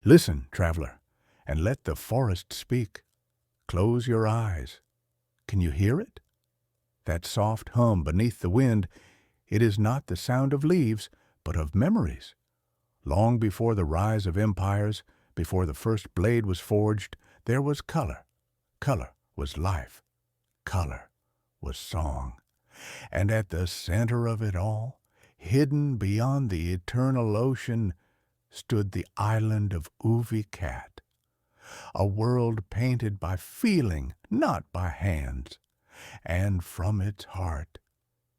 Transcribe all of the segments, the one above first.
Listen, traveler, and let the forest speak. Close your eyes. Can you hear it? That soft hum beneath the wind, it is not the sound of leaves, but of memories. Long before the rise of empires, before the first blade was forged, there was color. Color was life. Color was song. And at the center of it all, hidden beyond the eternal ocean, stood the island of Oovi-Kat, a world painted by feeling, not by hands. And from its heart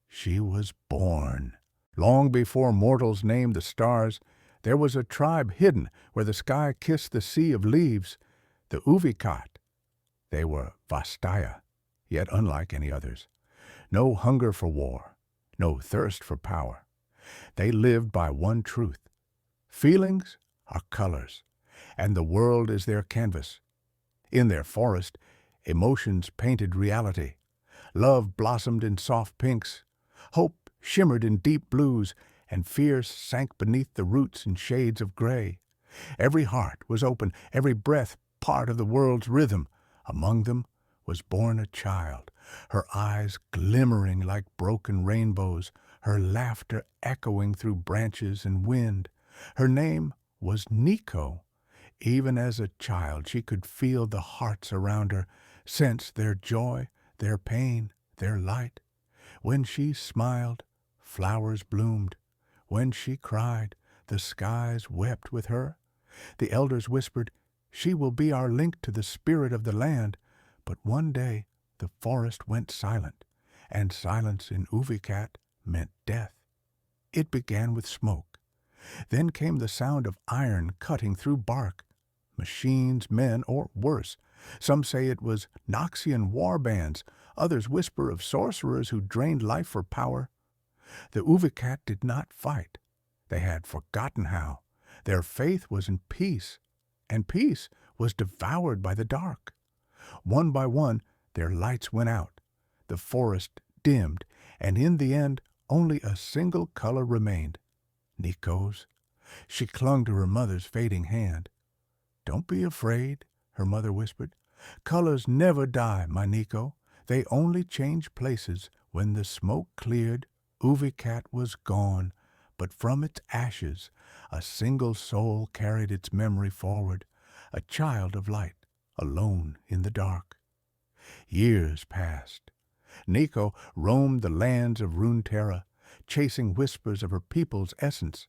she was born. Long before mortals named the stars, there was a tribe hidden where the sky kissed the sea of leaves, the Oovi-Kat. They were Vastaya, yet unlike any others. No hunger for war, no thirst for power. They lived by one truth. Feelings are colors, and the world is their canvas. In their forest, emotions painted reality. Love blossomed in soft pinks. Hope shimmered in deep blues, and fear sank beneath the roots in shades of gray. Every heart was open, every breath part of the world's rhythm. Among them was born a child, her eyes glimmering like broken rainbows, her laughter echoing through branches and wind. Her name was Neeko. Even as a child, she could feel the hearts around her, sense their joy, their pain, their light. When she smiled, flowers bloomed. When she cried, the skies wept with her. The elders whispered, "She will be our link to the spirit of the land." But one day the forest went silent, and silence in Oovi-Kat meant death. It began with smoke. Then came the sound of iron cutting through bark. Machines, men, or worse. Some say it was Noxian war bands. Others whisper of sorcerers who drained life for power. The Oovi-Kat did not fight. They had forgotten how. Their faith was in peace, and peace was devoured by the dark. One by one, their lights went out. The forest dimmed, and in the end, only a single color remained. Neeko's. She clung to her mother's fading hand. "Don't be afraid," her mother whispered. "Colors never die, my Neeko. They only change places. When the smoke cleared, Oovi-Kat was gone, but from its ashes a single soul carried its memory forward, a child of light, alone in the dark." Years passed. Neeko roamed the lands of Runeterra, chasing whispers of her people's essence.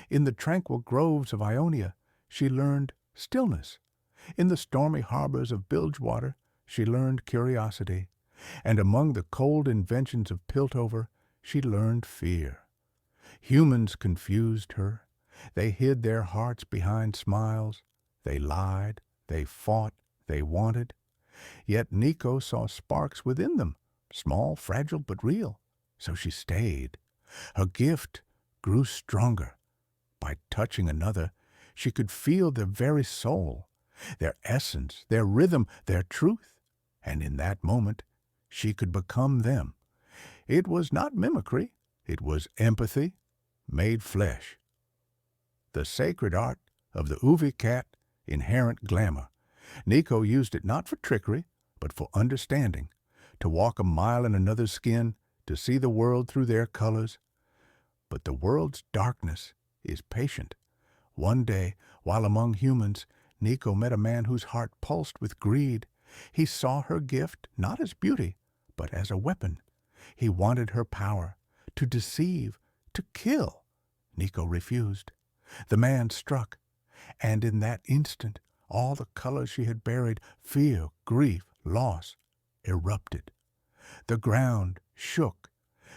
In the tranquil groves of Ionia, she learned stillness. In the stormy harbors of Bilgewater, she learned curiosity. And among the cold inventions of Piltover, she learned fear. Humans confused her. They hid their hearts behind smiles. They lied. They fought. They wanted. Yet Neeko saw sparks within them, small, fragile, but real. So she stayed. Her gift grew stronger. By touching another, she could feel their very soul, their essence, their rhythm, their truth. And in that moment, she could become them. It was not mimicry. It was empathy made flesh. The sacred art of the Oovi-Kat inherent glamour. Neeko used it not for trickery, but for understanding, to walk a mile in another's skin, to see the world through their colors. But the world's darkness is patient. One day, while among humans, Neeko met a man whose heart pulsed with greed. He saw her gift not as beauty, but as a weapon. He wanted her power, to deceive, to kill. Neeko refused. The man struck, and in that instant, all the colors she had buried, fear, grief, loss, erupted. The ground shook.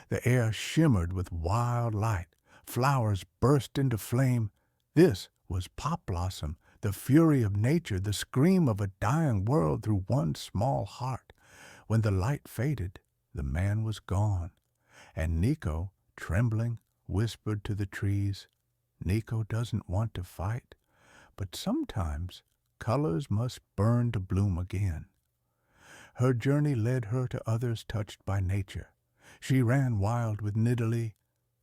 The air shimmered with wild light. Flowers burst into flame. This was Pop Blossom, the fury of nature, the scream of a dying world through one small heart. When the light faded, the man was gone, and Neeko, trembling, whispered to the trees, "Neeko doesn't want to fight, but sometimes colors must burn to bloom again." Her journey led her to others touched by nature. She ran wild with Nidalee,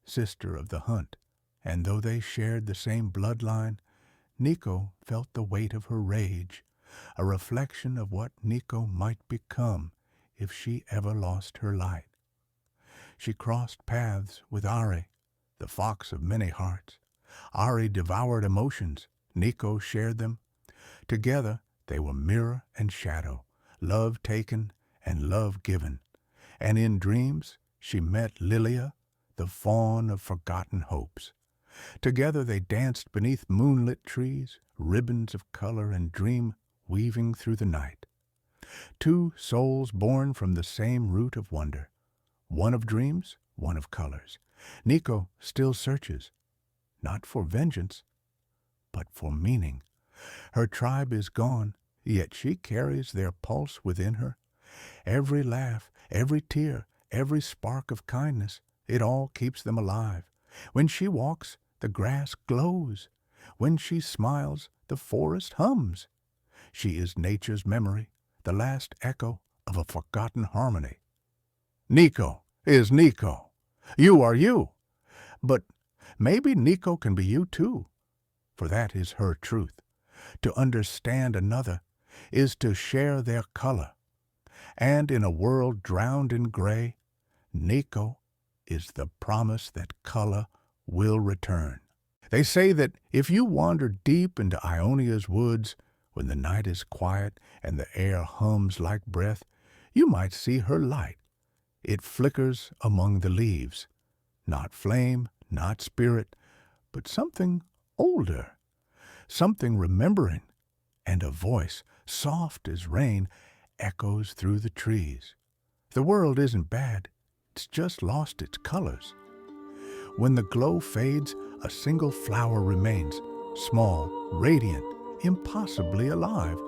sister of the hunt, and though they shared the same bloodline, Neeko felt the weight of her rage, a reflection of what Neeko might become if she ever lost her light. She crossed paths with Ari, the fox of many hearts. Ari devoured emotions. Neeko shared them. Together they were mirror and shadow, love taken and love given. And in dreams she met Lilia, the fawn of forgotten hopes. Together they danced beneath moonlit trees, ribbons of color and dream weaving through the night. Two souls born from the same root of wonder, one of dreams, one of colors. Neeko still searches, not for vengeance, but for meaning. Her tribe is gone, yet she carries their pulse within her. Every laugh, every tear, every spark of kindness, it all keeps them alive. When she walks, the grass glows. When she smiles, the forest hums. She is nature's memory, the last echo of a forgotten harmony. Neeko is Neeko. You are you. But maybe Neeko can be you too, for that is her truth. To understand another is to share their color. And in a world drowned in gray, Neeko is the promise that color will return. They say that if you wander deep into Ionia's woods, when the night is quiet and the air hums like breath, you might see her light. It flickers among the leaves. Not flame, not spirit, but something older, something remembering, and a voice, soft as rain, echoes through the trees. The world isn't bad, it's just lost its colors. When the glow fades, a single flower remains, small, radiant, impossibly alive,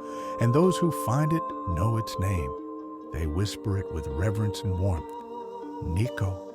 and those who find it know its name. They whisper it with reverence and warmth. Neeko.